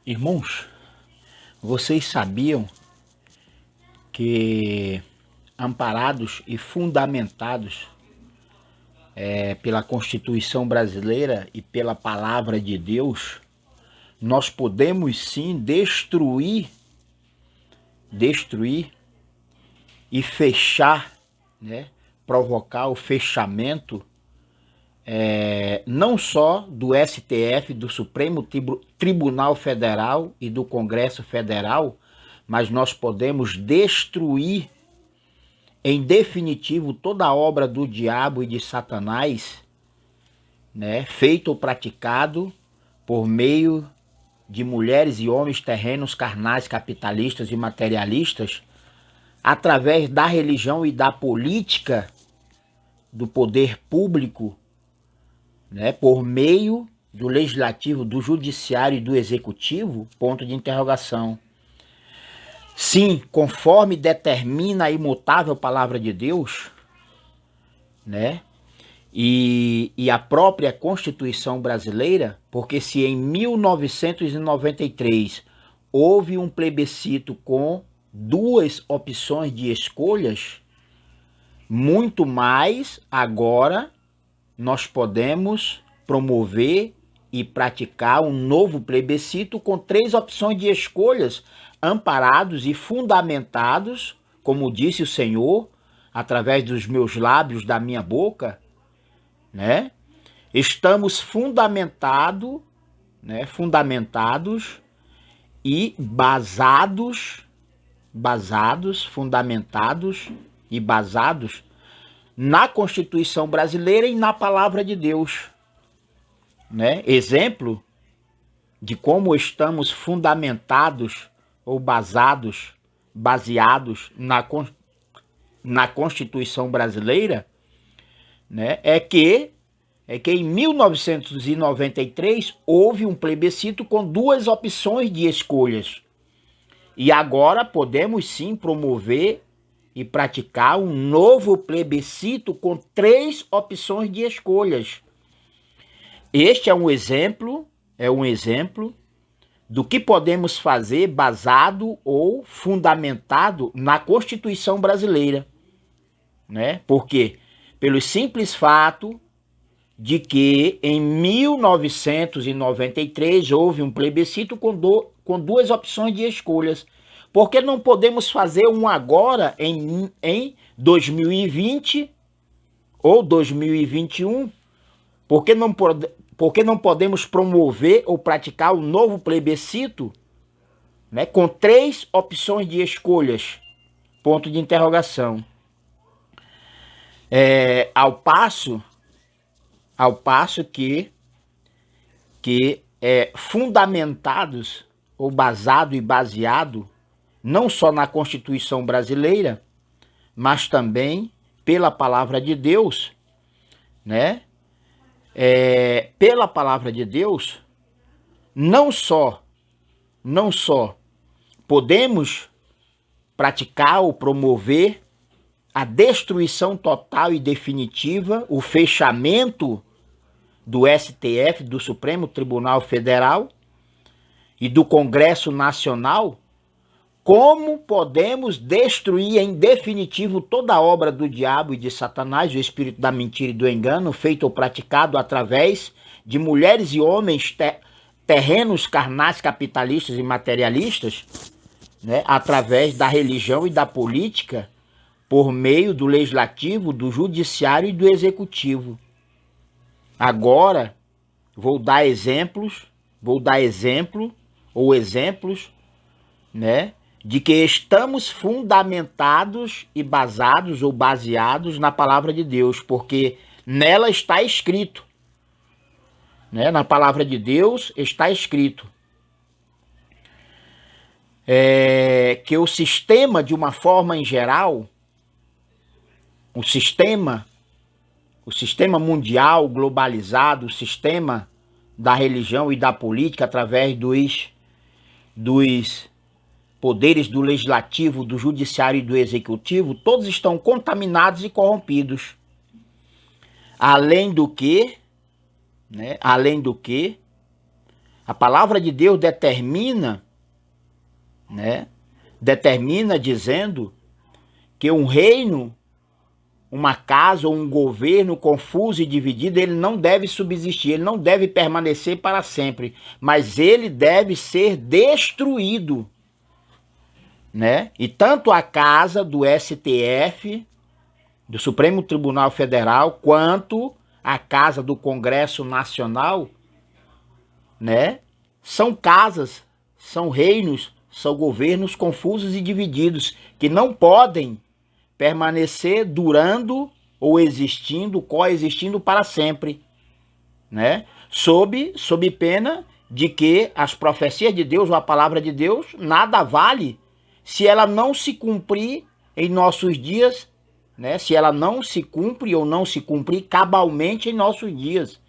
Irmãos, vocês sabiam que, amparados e fundamentados pela Constituição Brasileira e pela Palavra de Deus, nós podemos sim destruir e fechar, né, provocar o fechamento não só do STF, do Supremo Tribunal Federal e do Congresso Federal, mas nós podemos destruir em definitivo toda a obra do diabo e de Satanás, né, feito ou praticado por meio de mulheres e homens terrenos, carnais, capitalistas e materialistas, através da religião e da política, do poder público, né, por meio do legislativo, do judiciário e do executivo, ponto de interrogação. Sim, conforme determina a imutável palavra de Deus, né, e a própria Constituição brasileira, porque se em 1993 houve um plebiscito com duas opções de escolhas, muito mais agora nós podemos promover e praticar um novo plebiscito com 3 opções de escolhas, amparados e fundamentados, como disse o Senhor, através dos meus lábios, da minha boca, né? Estamos fundamentados e fundamentados e basados na Constituição Brasileira e na Palavra de Deus, né? Exemplo de como estamos fundamentados ou baseados na Constituição Brasileira, né? É que em 1993 houve um plebiscito com 2 opções de escolhas. E agora podemos sim promover e praticar um novo plebiscito com 3 opções de escolhas. Este é um exemplo do que podemos fazer basado ou fundamentado na Constituição Brasileira, né? Porque pelo simples fato de que em 1993 houve um plebiscito com 2 opções de escolhas. Por que não podemos fazer um agora em 2020 ou 2021? Por que não podemos promover ou praticar um novo plebiscito, né, com 3 opções de escolhas? Ponto de interrogação. Ao passo que fundamentados ou baseado não só na Constituição Brasileira, mas também pela Palavra de Deus, né? Pela Palavra de Deus, não só podemos praticar ou promover a destruição total e definitiva, o fechamento do STF, do Supremo Tribunal Federal e do Congresso Nacional, como podemos destruir em definitivo toda a obra do diabo e de Satanás, o espírito da mentira e do engano, feito ou praticado através de mulheres e homens terrenos, carnais, capitalistas e materialistas, né, através da religião e da política, por meio do legislativo, do judiciário e do executivo. Agora, vou dar exemplos, né, de que estamos fundamentados e baseados na Palavra de Deus, porque nela está escrito, né, na Palavra de Deus está escrito que o sistema, de uma forma em geral, o sistema mundial globalizado, o sistema da religião e da política através dos poderes do legislativo, do judiciário e do executivo, todos estão contaminados e corrompidos. Além do que A palavra de Deus determina, né? Determina dizendo que um reino, uma casa ou um governo confuso e dividido, ele não deve subsistir, ele não deve permanecer para sempre, mas ele deve ser destruído, né? E tanto a casa do STF, do Supremo Tribunal Federal, quanto a casa do Congresso Nacional, né? São casas, são reinos, são governos confusos e divididos, que não podem permanecer durando ou existindo, coexistindo para sempre, né? Sob pena de que as profecias de Deus ou a palavra de Deus nada vale se ela não se cumprir em nossos dias, né? Se ela não se cumpre ou não se cumprir cabalmente em nossos dias.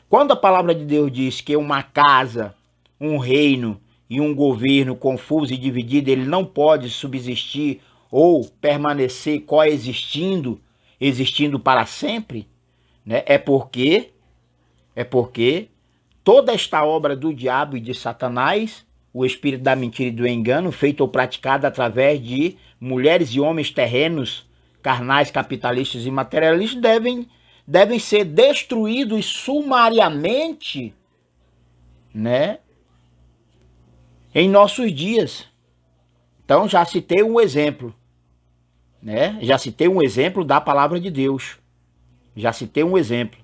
Quando a palavra de Deus diz que uma casa, um reino e um governo confuso e dividido, ele não pode subsistir ou permanecer coexistindo, existindo para sempre, né? É porque toda esta obra do diabo e de Satanás, o espírito da mentira e do engano, feita ou praticada através de mulheres e homens terrenos, carnais, capitalistas e materialistas, devem ser destruídos sumariamente, né? Em nossos dias. Então já citei um exemplo, né? Já citei um exemplo da palavra de Deus. Já citei um exemplo.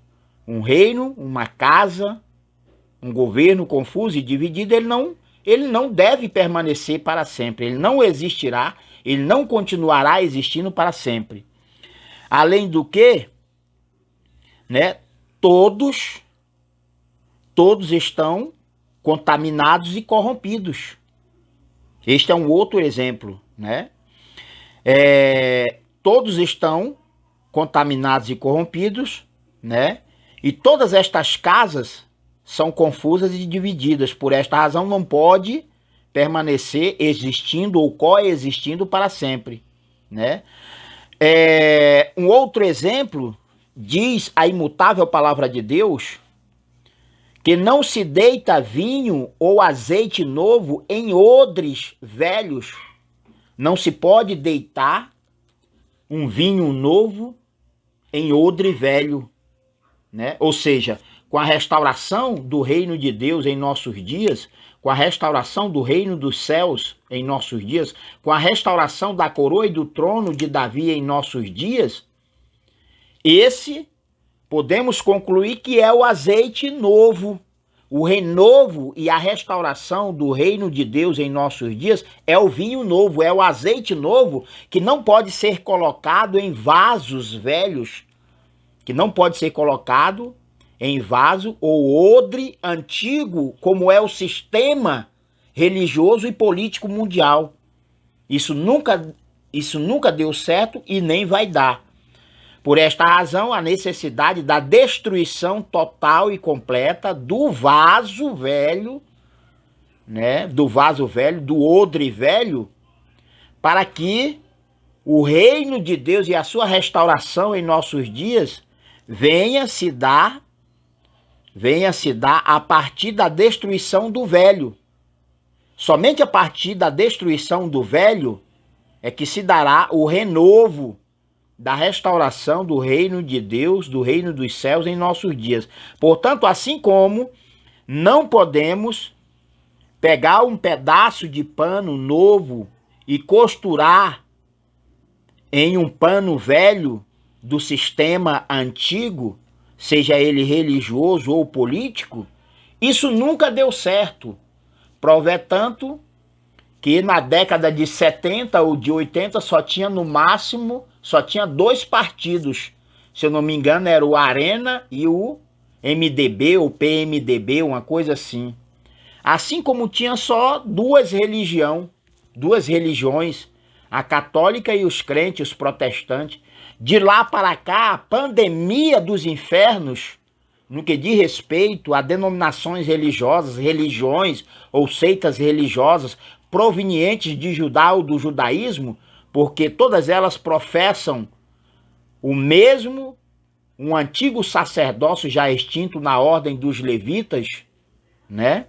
Um reino, uma casa, um governo confuso e dividido, ele não deve permanecer para sempre. Ele não existirá, ele não continuará existindo para sempre. Além do que, né? Todos estão contaminados e corrompidos. Este é um outro exemplo, né? Todos estão contaminados e corrompidos, né? E todas estas casas são confusas e divididas. Por esta razão, não pode permanecer existindo ou coexistindo para sempre, né? Um outro exemplo, diz a imutável palavra de Deus, que não se deita vinho ou azeite novo em odres velhos. Não se pode deitar um vinho novo em odre velho, né? Ou seja, com a restauração do reino de Deus em nossos dias, com a restauração do reino dos céus em nossos dias, com a restauração da coroa e do trono de Davi em nossos dias, podemos concluir que é o azeite novo. O renovo e a restauração do reino de Deus em nossos dias é o vinho novo, é o azeite novo, que não pode ser colocado em vasos velhos, que não pode ser colocado em vaso ou odre antigo, como é o sistema religioso e político mundial. Isso nunca deu certo e nem vai dar. Por esta razão, a necessidade da destruição total e completa do vaso velho, né? Do vaso velho, do odre velho, para que o reino de Deus e a sua restauração em nossos dias venha se dar a partir da destruição do velho. Somente a partir da destruição do velho é que se dará o renovo da restauração do reino de Deus, do reino dos céus em nossos dias. Portanto, assim como não podemos pegar um pedaço de pano novo e costurar em um pano velho do sistema antigo, seja ele religioso ou político, isso nunca deu certo. Prova é tanto que na década de 70 ou de 80 só tinha dois partidos. Se eu não me engano, era o Arena e o MDB ou PMDB, uma coisa assim. Assim como tinha só duas religiões, a católica e os crentes, os protestantes. De lá para cá, a pandemia dos infernos, no que diz respeito a denominações religiosas, religiões ou seitas religiosas provenientes de Judá ou do judaísmo, porque todas elas professam um antigo sacerdócio já extinto na ordem dos levitas, né?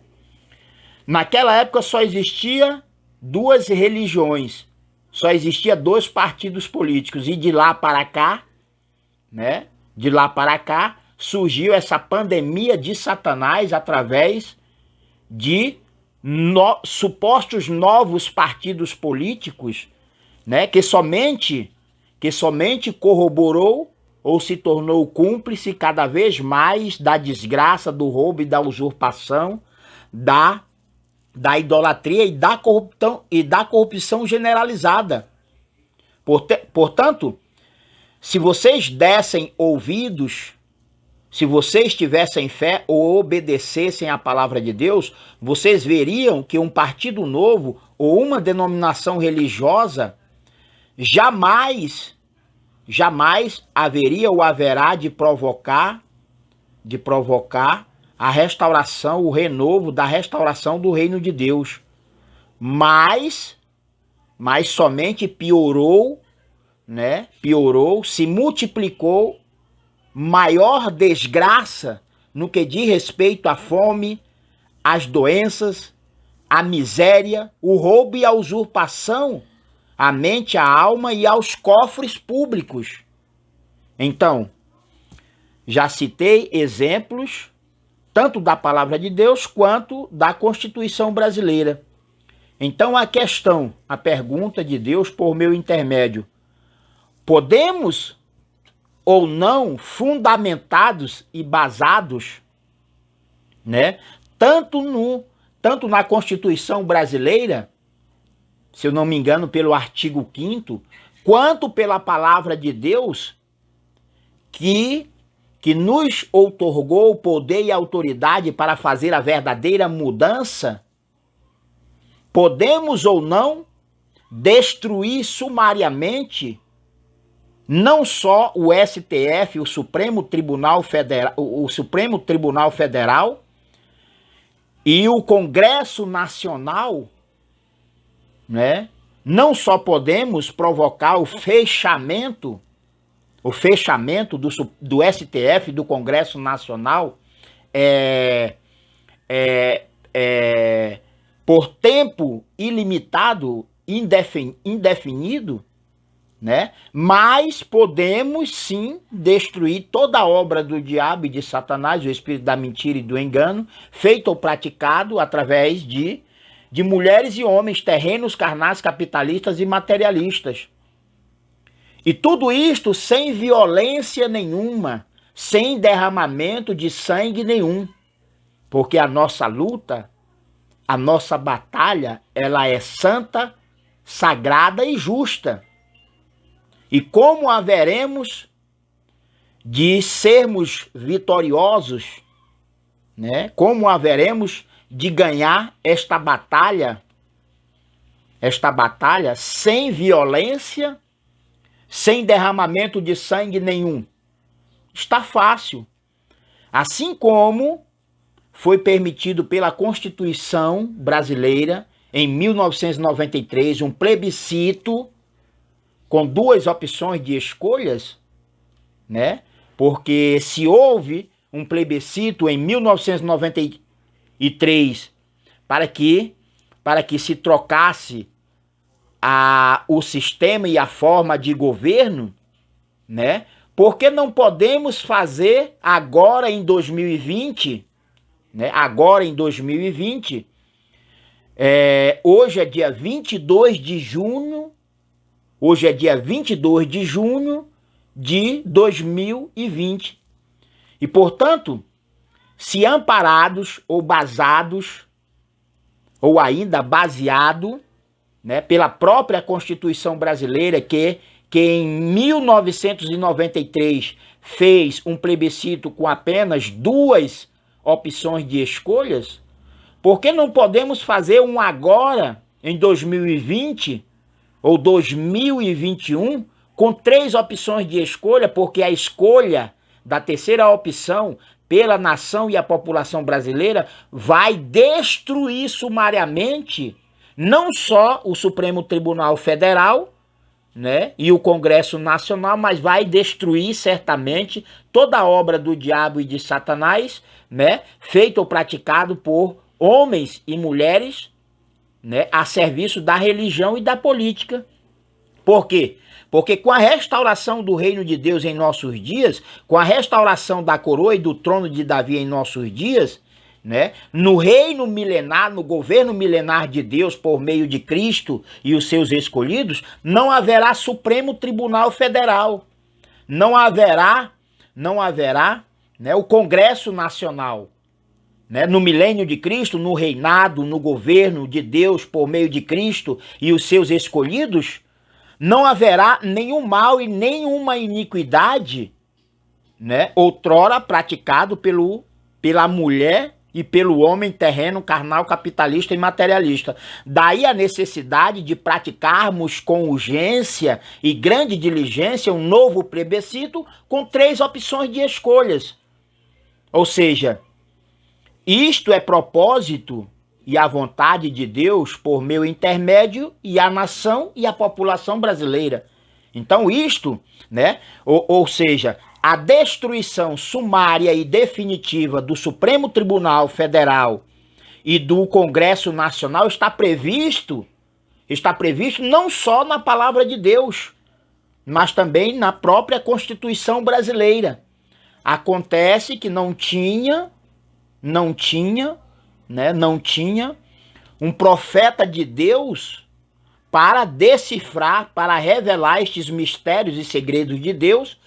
Naquela época só existia duas religiões, só existia dois partidos políticos, e de lá para cá, né? De lá para cá surgiu essa pandemia de Satanás através de supostos novos partidos políticos, né? Que somente corroborou ou se tornou cúmplice cada vez mais da desgraça, do roubo e da usurpação, da idolatria e da corrupção generalizada. Portanto, se vocês dessem ouvidos, se vocês tivessem fé ou obedecessem à palavra de Deus, vocês veriam que um partido novo ou uma denominação religiosa jamais haveria ou haverá de provocar a restauração, o renovo da restauração do reino de Deus. Mas somente piorou, né? Piorou, se multiplicou, maior desgraça no que diz respeito à fome, às doenças, à miséria, o roubo e a usurpação à mente, à alma e aos cofres públicos. Então, já citei exemplos tanto da palavra de Deus quanto da Constituição brasileira. Então a pergunta de Deus por meu intermédio: podemos ou não, fundamentados e basados, né, tanto na Constituição brasileira, se eu não me engano, pelo artigo 5º, quanto pela palavra de Deus, que nos outorgou o poder e a autoridade para fazer a verdadeira mudança, podemos ou não destruir sumariamente não só o STF, o Supremo Tribunal Federal e o Congresso Nacional, né? Não só podemos provocar o fechamento do STF, do Congresso Nacional, por tempo ilimitado, indefinido, né? Mas podemos sim destruir toda a obra do diabo e de Satanás, o espírito da mentira e do engano, feito ou praticado através de mulheres e homens terrenos, carnais, capitalistas e materialistas. E tudo isto sem violência nenhuma, sem derramamento de sangue nenhum, porque a nossa luta, a nossa batalha, ela é santa, sagrada e justa. E como haveremos de sermos vitoriosos, né? Como haveremos de ganhar esta batalha sem violência, sem derramamento de sangue nenhum? Está fácil. Assim como foi permitido pela Constituição brasileira, em 1993, um plebiscito com duas opções de escolhas, né? Porque se houve um plebiscito em 1993 para que se trocasse o sistema e a forma de governo, né? Por que não podemos fazer agora em 2020, né? Agora em 2020, hoje é dia 22 de junho, hoje é dia 22 de junho de 2020. E, portanto, se amparados ou basados, ou ainda baseado, né, pela própria Constituição brasileira, que em 1993 fez um plebiscito com apenas duas opções de escolhas, por que não podemos fazer um agora, em 2020 ou 2021, com três opções de escolha, porque a escolha da terceira opção pela nação e a população brasileira vai destruir sumariamente não só o Supremo Tribunal Federal, né, e o Congresso Nacional, mas vai destruir certamente toda a obra do diabo e de Satanás, né, feita ou praticado por homens e mulheres, né, a serviço da religião e da política. Por quê? Porque com a restauração do reino de Deus em nossos dias, com a restauração da coroa e do trono de Davi em nossos dias, né, no reino milenar, no governo milenar de Deus por meio de Cristo e os seus escolhidos, não haverá Supremo Tribunal Federal. Não haverá, né, o Congresso Nacional. Né, no milênio de Cristo, no reinado, no governo de Deus por meio de Cristo e os seus escolhidos, não haverá nenhum mal e nenhuma iniquidade, né, outrora praticado pela mulher e pelo homem terreno, carnal, capitalista e materialista. Daí a necessidade de praticarmos com urgência e grande diligência um novo plebiscito com 3 opções de escolhas. Ou seja, isto é propósito e a vontade de Deus por meu intermédio e a nação e a população brasileira. Então isto, né, ou seja, a destruição sumária e definitiva do Supremo Tribunal Federal e do Congresso Nacional está previsto não só na palavra de Deus, mas também na própria Constituição brasileira. Acontece que não tinha um profeta de Deus para decifrar, para revelar estes mistérios e segredos de Deus,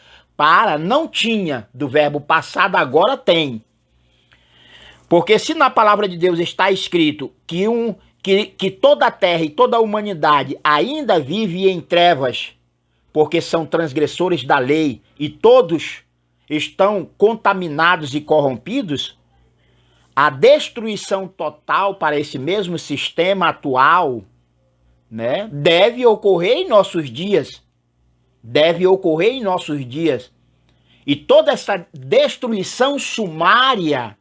não tinha, do verbo passado, agora tem. Porque se na palavra de Deus está escrito que toda a terra e toda a humanidade ainda vive em trevas, porque são transgressores da lei e todos estão contaminados e corrompidos, a destruição total para esse mesmo sistema atual, né, deve ocorrer em nossos dias. E toda essa destruição sumária,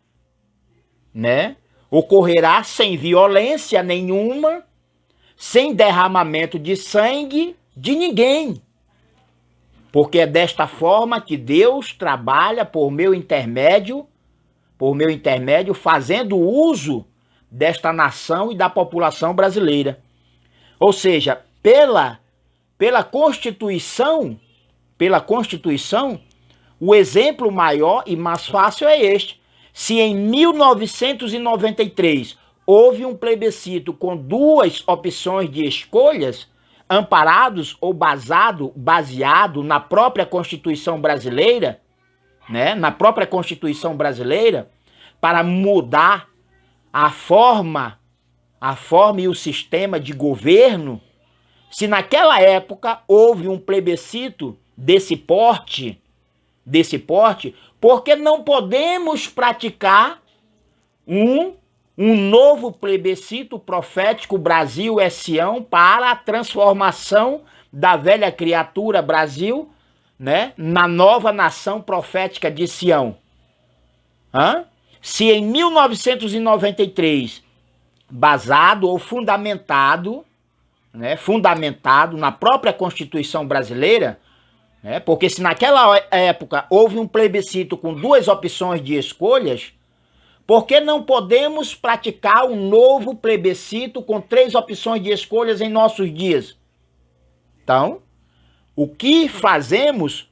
né, ocorrerá sem violência nenhuma, sem derramamento de sangue de ninguém. Porque é desta forma que Deus trabalha por meu intermédio, fazendo uso desta nação e da população brasileira. Ou seja, pela Constituição, o exemplo maior e mais fácil é este. Se em 1993 houve um plebiscito com 2 opções de escolhas, amparados ou baseado na própria Constituição brasileira, né, para mudar a forma e o sistema de governo, se naquela época houve um plebiscito desse porte, porque não podemos praticar um novo plebiscito profético Brasil é Sião para a transformação da velha criatura Brasil, né, na nova nação profética de Sião? Se em 1993, basado ou fundamentado na própria Constituição brasileira, né, porque se naquela época houve um plebiscito com 2 opções de escolhas, por que não podemos praticar um novo plebiscito com 3 opções de escolhas em nossos dias? Então, o que fazemos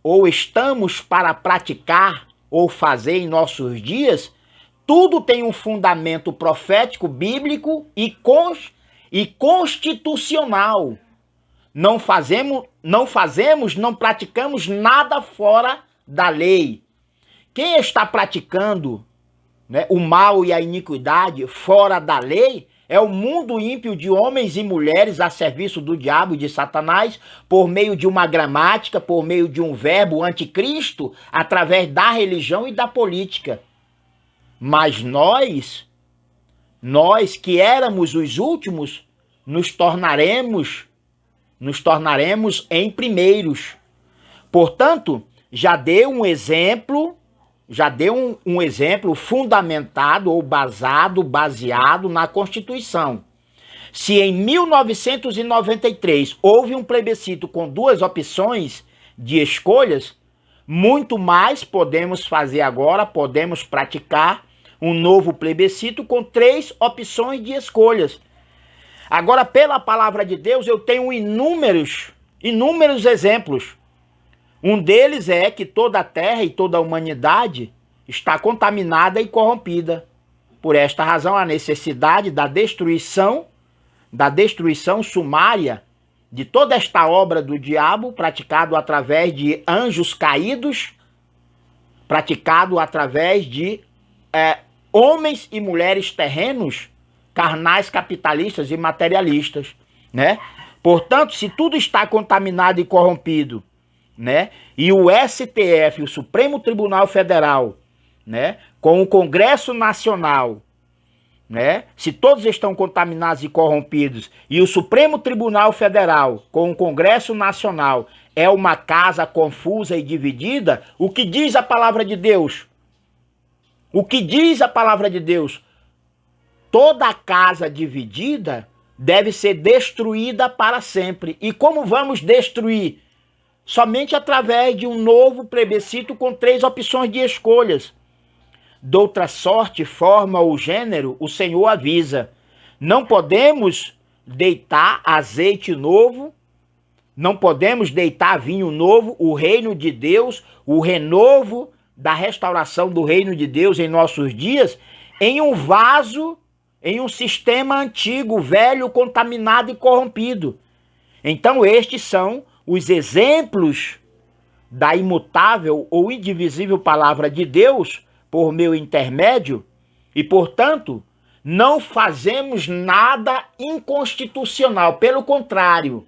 ou estamos para praticar ou fazer em nossos dias, tudo tem um fundamento profético, bíblico e constitucional. Não praticamos nada fora da lei. Quem está praticando, né, o mal e a iniquidade fora da lei é o mundo ímpio de homens e mulheres a serviço do diabo e de Satanás, por meio de uma gramática, por meio de um verbo anticristo, através da religião e da política. Mas nós que éramos os últimos, nos tornaremos em primeiros. Portanto, já deu um exemplo fundamentado ou baseado na Constituição. Se em 1993 houve um plebiscito com 2 opções de escolhas, muito mais podemos fazer agora, podemos praticar um novo plebiscito com 3 opções de escolhas. Agora, pela palavra de Deus, eu tenho inúmeros exemplos. Um deles é que toda a terra e toda a humanidade está contaminada e corrompida. Por esta razão, a necessidade da destruição sumária de toda esta obra do diabo, praticado através de anjos caídos, praticado através de homens e mulheres terrenos, carnais, capitalistas e materialistas, né? Portanto, se tudo está contaminado e corrompido, né? E o STF, o Supremo Tribunal Federal, né? Com o Congresso Nacional, né? Se todos estão contaminados e corrompidos, e o Supremo Tribunal Federal, com o Congresso Nacional, é uma casa confusa e dividida, o que diz a palavra de Deus? O que diz a palavra de Deus? Toda casa dividida deve ser destruída para sempre. E como vamos destruir? Somente através de um novo plebiscito com 3 opções de escolhas. Doutra sorte, forma ou gênero, o Senhor avisa. Não podemos deitar azeite novo, não podemos deitar vinho novo, o reino de Deus, o renovo da restauração do reino de Deus em nossos dias, em um vaso, em um sistema antigo, velho, contaminado e corrompido. Então estes são os exemplos da imutável ou indivisível palavra de Deus por meu intermédio e, portanto, não fazemos nada inconstitucional. Pelo contrário,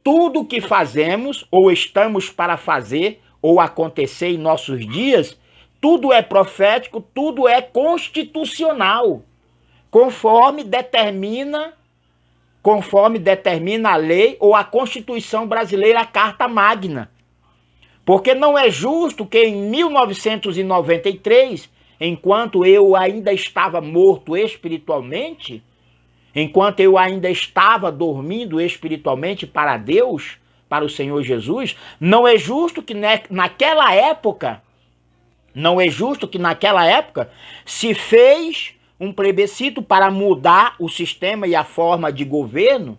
tudo que fazemos ou estamos para fazer ou acontecer em nossos dias, tudo é profético, tudo é constitucional, conforme determina a lei ou a Constituição brasileira, a Carta Magna. Porque não é justo que em 1993, enquanto eu ainda estava morto espiritualmente, enquanto eu ainda estava dormindo espiritualmente para Deus, para o Senhor Jesus, não é justo que naquela época se fez um plebiscito para mudar o sistema e a forma de governo,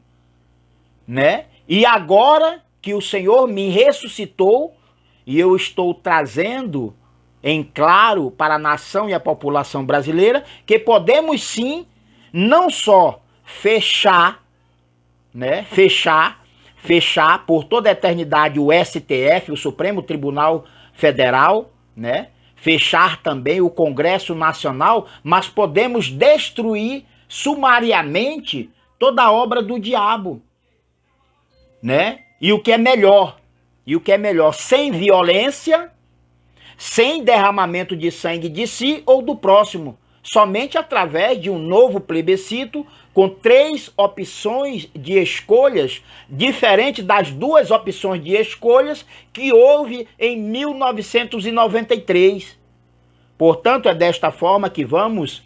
né? E agora que o Senhor me ressuscitou e eu estou trazendo em claro para a nação e a população brasileira que podemos sim não só fechar por toda a eternidade o STF, o Supremo Tribunal Federal, né? Fechar também o Congresso Nacional, mas podemos destruir sumariamente toda a obra do diabo, né? E o que é melhor, sem violência, sem derramamento de sangue de si ou do próximo, somente através de um novo plebiscito com 3 opções de escolhas, diferente das 2 opções de escolhas que houve em 1993. Portanto, é desta forma que vamos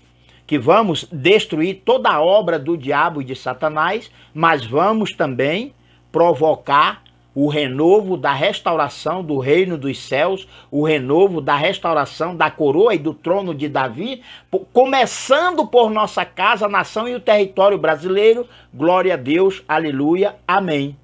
destruir toda a obra do diabo e de Satanás, mas vamos também provocar o renovo da restauração do reino dos céus, o renovo da restauração da coroa e do trono de Davi, começando por nossa casa, nação e o território brasileiro. Glória a Deus, aleluia, amém.